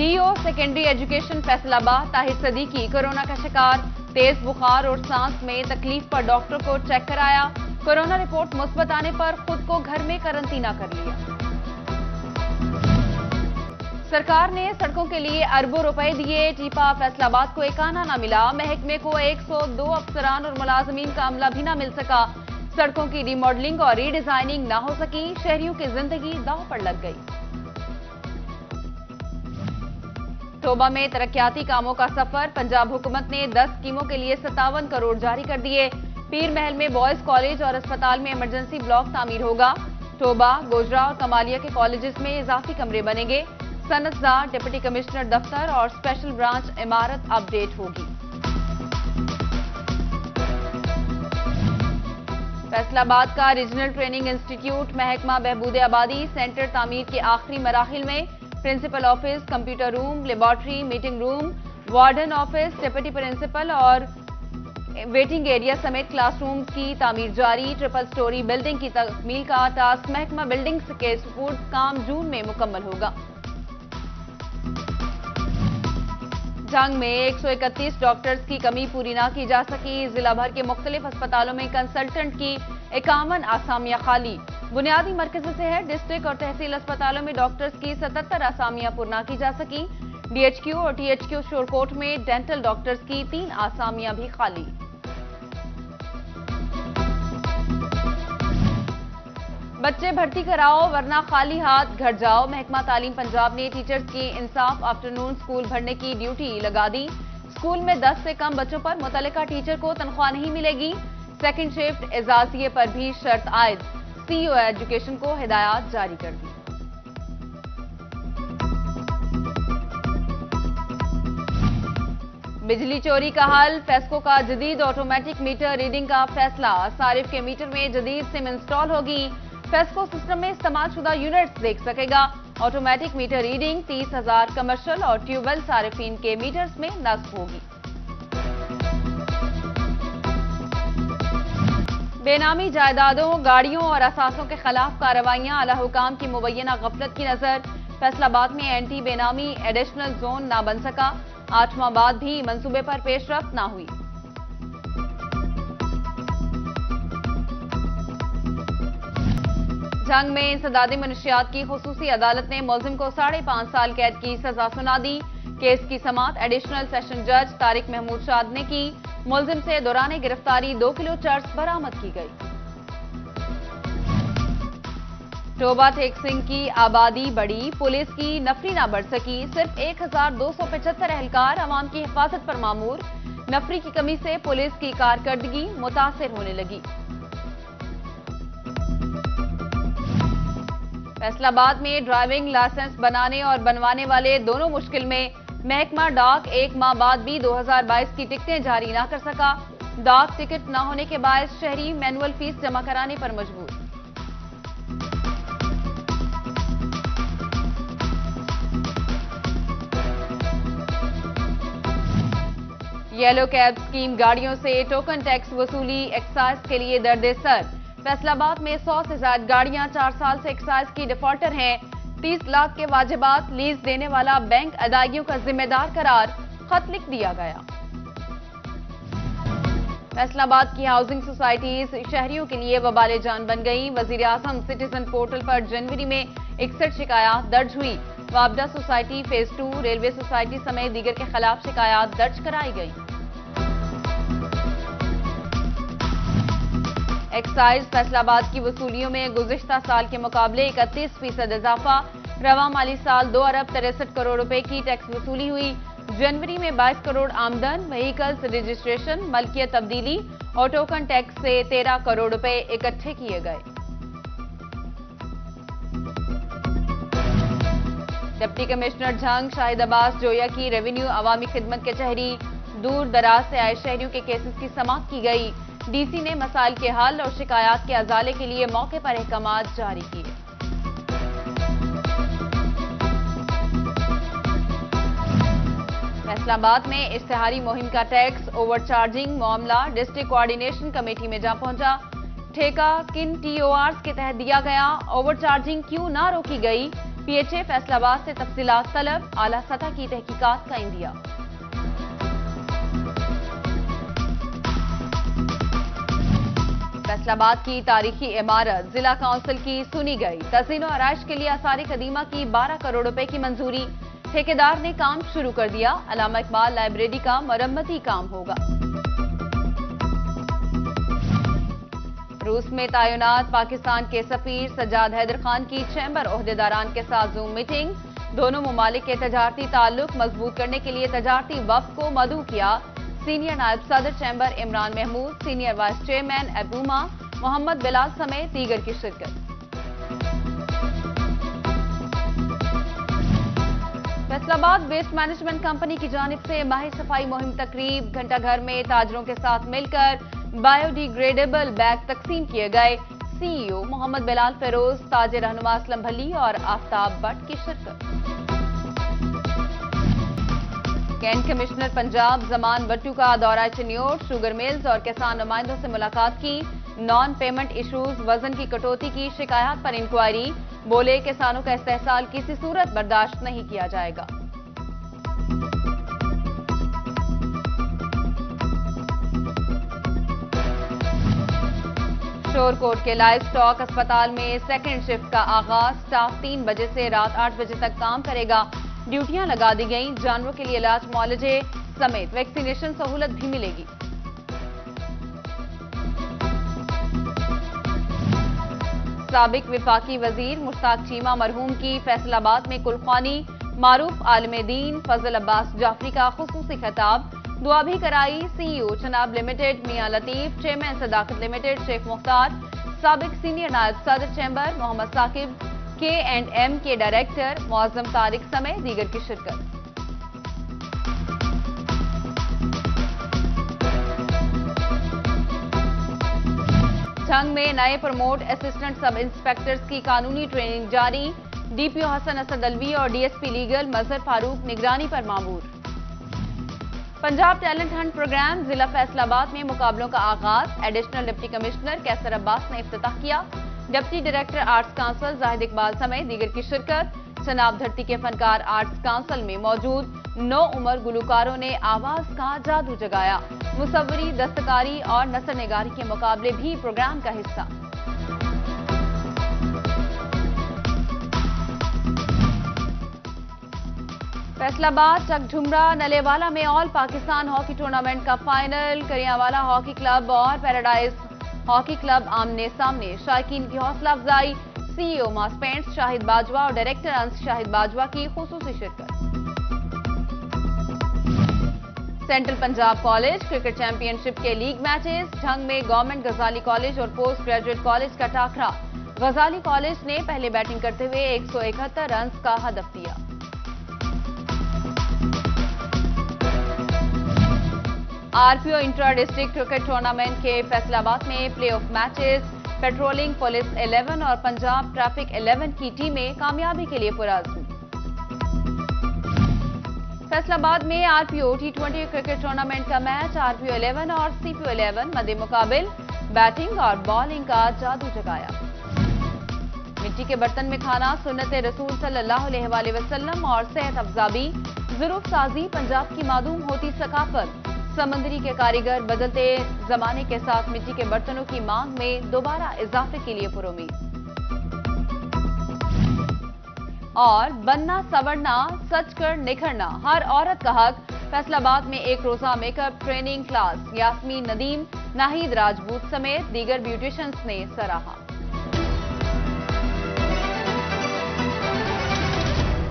D O secondary education Faisalabad Tahir Siddiqui corona का शिकार, तेज बुखार और सांस में तकलीफ पर डॉक्टर को चेक कराया, कोरोना रिपोर्ट मुस्बत आने पर खुद को घर में क्वारंटीना कर लिया। सरकार ने सड़कों के लिए अरबों रुपए दिए, टीपा फैसलाबाद को एक आना न मिला, महकमे को 102 अफसरान और मुलाजमीन का अमला भी न मिल सका, सड़कों की रीमॉडलिंग और रीडिजाइनिंग न हो सकी, शहरियों की जिंदगी दांव पर लग गई। तोबा में तरक्याती कामों का सफर, पंजाब हुकूमत ने 10 स्कीमों के लिए 57 करोड़ जारी कर दिए, पीर महल में बॉयज कॉलेज और अस्पताल में इमरजेंसी ब्लॉक तामीर होगा, तोबा, गोजरा और कमालिया के कॉलेजेस में इजाफी कमरे बनेंगे, सनतजार, डिप्टी कमिश्नर दफ्तर और स्पेशल ब्रांच इमारत अपडेट होगी। फैसलाबाद का रीजनल ट्रेनिंग इंस्टीट्यूट महकमा बहबूद आबादी सेंटर तामीर के आखिरी मराहिल में, principal office, computer room, laboratory, meeting room, warden office, deputy principal और वेटिंग एरिया समेत क्लासरूम की तामीर जारी, ट्रिपल स्टोरी बिल्डिंग की तकमील का टास्क महकमा बिल्डिंग्स के सुपुर्द काम जून में मुकम्मल होगा। जंग में 131 डॉक्टर्स की कमी पूरी ना की जा सकी, जिला भर के मुख्तलिफ अस्पतालों में कंसल्टेंट की 51 आसामियां खाली, बुनियादी मरकज से है डिस्ट्रिक्ट और तहसील अस्पतालों में डॉक्टर्स की 77 आसामियां पूरी ना की जा सकी, डीएचक्यू और टीएचक्यू शोरकोट में डेंटल डॉक्टर्स की 3 आसामियां भी खाली। बच्चे भर्ती कराओ वरना खाली हाथ घर जाओ, महकमा तालीम पंजाब ने टीचर्स की इंसाफ आफ्टरनून स्कूल भरने की ड्यूटी लगा दी, स्कूल में 10 से कम बच्चों पर मुतल्लिका टीचर को तनख्वाह नहीं मिलेगी, सेकंड शिफ्ट एजाजिये पर भी शर्त आयद, सीईओ एजुकेशन को हिदायत जारी कर दी। बिजली चोरी का हल, फेस्को का जदीद ऑटोमेटिक मीटर रीडिंग का फैसला, सारिफ के मीटर में जदीद सिम इंस्टॉल होगी, फेस्को सिस्टम में इस्तेमाल शुदा यूनिट्स देख सकेगा, ऑटोमेटिक मीटर रीडिंग 30,000 कमर्शियल और ट्यूबवेल सारिफीन के मीटर्स में नस्ब होगी। बेनामी जायदादों, गाड़ियों और असासों के खिलाफ कार्रवाइयां, आला हुकाम की मुबैना गफलत की नजर, फैसलाबाद में एंटी बेनामी एडिशनल जोन ना बन सका, 8 माह बाद भी मंसूबे पर पेशरफ्त ना हुई। जंग में इंसदादी मनशियात की खुसूसी अदालत ने मुलजिम को 5.5 साल कैद की सजा सुना दी, केस की समाअत एडिशनल सेशन जज तारिक महमूद शाद ने की, मुलजिम से दौरान गिरफ्तारी 2 किलो चर्स बरामद की गई। टोबा टेक सिंह की आबादी बढ़ी, पुलिस की नफरी ना बढ़ सकी, सिर्फ 1275 एहलकार अवाम की हिफाजत पर मामूर, नफरी की कमी से पुलिस की कारकर्दगी मुतासिर होने लगी। फैसलाबाद में ड्राइविंग लाइसेंस बनाने और बनवाने वाले दोनों मुश्किल में, महकमा डाक 1 माह बाद भी 2022 की टिकटें जारी ना कर सका, डाक टिकट न होने के बायस शहरी मैनुअल फीस जमा कराने पर मजबूर। येलो कैब स्कीम गाड़ियों से टोकन टैक्स वसूली एक्साइज के लिए दर्द सर, फैसलाबाद में 100 से ज्यादा गाड़ियां 4 साल से एक्साइज की डिफॉल्टर हैं, 30 लाख के वाजिबात लीज देने वाला बैंक अदायगियों का जिम्मेदार करार, खत लिख दिया गया। फैसलाबाद की हाउसिंग सोसाइटीज शहरियों के लिए वबाले जान बन गई, वजीर आजम सिटीजन पोर्टल पर जनवरी में 61 शिकायत दर्ज हुई, वाबदा सोसाइटी फेज 2 रेलवे सोसाइटी समेत दीगर के खिलाफ शिकायत दर्ज कराई गई। एक्साइज फैसलाबाद की वसूलियों में गुज़िश्ता साल के मुकाबले 31% इजाफा, रवा माली साल 2 अरब 63 करोड़ रुपए की टैक्स वसूली हुई, जनवरी में 22 करोड़ आमदन, व्हीकल्स रजिस्ट्रेशन, मलकियत तब्दीली और टोकन टैक्स से 13 करोड़ रुपए इकट्ठे किए गए। डिप्टी कमिश्नर झंग शाहिद अब्बास जोया की रेवेन्यू अवामी खिदमत कचहरी, दूर दराज से आए शहरियों के केसेस की समाअत की गई, डीसी ने मसाइल के हल और शिकायत के अजाले के लिए मौके पर अहकामात जारी किए। फैसलाबाद में इश्तिहारी मुहिम का टैक्स ओवरचार्जिंग मामला डिस्ट्रिक्ट कोऑर्डिनेशन कमेटी में जा पहुंचा, ठेका किन टीओआर्स के तहत दिया गया, ओवरचार्जिंग क्यों ना रोकी गई, PHA फैसलाबाद से तफसीलात तलब, आला सतह की तहकीकात का इंदिया। फैसलाबाद की तारीखी इमारत जिला काउंसिल की सुनी गई। तज़ीन और आराइश के लिए आसार कदीमा की 12 करोड़ रुपए की मंजूरी, ठेकेदार ने काम शुरू कर दिया। अल्लामा इकबाल लाइब्रेरी का मरम्मती काम होगा। रूस में तैनात पाकिस्तान के सफीर सज्जाद हैदर खान की चैम्बर ओहदेदारान के साथ जूम मीटिंग, दोनों ममालिक के तजारती ताल्लुक मजबूत करने के लिए तजारती वफ्द को मदऊ किया। सीनियर नायब सदर chamber Imran Mahmood, senior vice chairman अबूमा मोहम्मद बिलाल समेत दीगर की शिरकत। फैसलाबाद वेस्ट मैनेजमेंट कंपनी की जानिब से माह सफाई मुहिम तकरीब, घंटा घर में ताजरों के साथ मिलकर बायोडिग्रेडेबल बैग तकसीम किए गए। CEO मोहम्मद बिलाल फेरोज, ताजिर रहनुमा असलम भली और आफ्ताब भट्ट की शिरकत। कैंट कमिश्नर पंजाब जमान बट्टू का दौरा चिन्योट, शुगर मिल्स और किसान नुमाइंदों से मुलाकात की। नॉन पेमेंट इशूज, वजन की कटौती की शिकायत पर इंक्वायरी, बोले किसानों का इस्तेहसाल किसी सूरत बर्दाश्त नहीं किया जाएगा। शोरकोट के लाइव स्टॉक अस्पताल में सेकेंड शिफ्ट का आगाज, स्टाफ 3 बजे से रात 8 बजे तक काम करेगा। ड्यूटियां लगा दी गईं, जानवरों के लिए इलाज, मुआलजे समेत वैक्सीनेशन सहूलत भी मिलेगी। साबिक विफाकी वजीर मुश्ताक चीमा मरहूम की फैसलाबाद में कुलखानी, मारूफ आलिम दीन फजल अब्बास जाफरी का खुसूसी खिताब, दुआ भी कराई। CEO चनाब लिमिटेड मियां लतीफ, चेयरमैन सदाकत लिमिटेड शेख मुख्तार, साबिक सीनियर नायब सदर चैम्बर मोहम्मद साकिब, K&M के डायरेक्टर मौजम तारिक समेत दीगर की शिरकत। झंग में नए प्रमोट असिस्टेंट सब इंस्पेक्टर्स की कानूनी ट्रेनिंग जारी। DPO हसन असद अलवी और DSP लीगल मजहर फारूक निगरानी पर मामूर। पंजाब टैलेंट हंट प्रोग्राम जिला फैसलाबाद में मुकाबलों का आगाज, एडिशनल डिप्टी कमिश्नर कैसर अब्बास ने इफ्तिताह किया। Deputy director arts council Zahid Iqbal समेत दीगर की शिरकत। चनाब धरती के फनकार आर्ट्स काउंसिल में मौजूद 9 उमर गुलकारों ने आवाज का जादू जगाया। मुसव्वरी, दस्तकारी और नसर निगारी के मुकाबले भी प्रोग्राम का हिस्सा। फैसलाबाद चकझुमरा नलेवाला में ऑल पाकिस्तान हॉकी टूर्नामेंट का फाइनल, करियावाला हॉकी क्लब और पैराडाइज हॉकी क्लब आमने सामने, शायकीन की हौसला अफजाई। CEO मास पेंट्स शाहिद बाजवा और डायरेक्टर अंश शाहिद बाजवा की खुसूसी शिरकत। Central Punjab college cricket championship के लीग मैचेस, झंग में गवर्नमेंट गजाली कॉलेज और पोस्ट ग्रेजुएट कॉलेज का टाकरा। गजाली कॉलेज ने पहले बैटिंग करते हुए 171 रन का हदफ दिया। RPO intra district cricket tournament के फैसलाबाद में play of matches, patrolling police 11 और पंजाब ट्रैफिक 11 की टीमें कामयाबी के लिए पुरअज़्म। फैसलाबाद में RPO T20 क्रिकेट टूर्नामेंट का मैच, RPO 11 और CPO 11 मद्दे मुकाबिल, बैटिंग और बॉलिंग का जादू जगाया। मिट्टी के बर्तन में खाना, सुन्नत रसूल सल्लल्लाहु अलैहि वसल्लम और सेहत अफजाबी, ज़ुरूफ साजी पंजाब की मादूम होती सकाफत। समंदरी के कारीगर बदलते जमाने के साथ मिट्टी के बर्तनों की मांग में दोबारा इजाफे के लिए पुरुमीद। और बनना संवरना, सच कर निखरना, हर औरत का हक। फैसलाबाद में एक रोजा makeup training class, Yasmeen Nadeem, Nahid Rajput समेत दीगर ब्यूटिशियंस ने सराहा।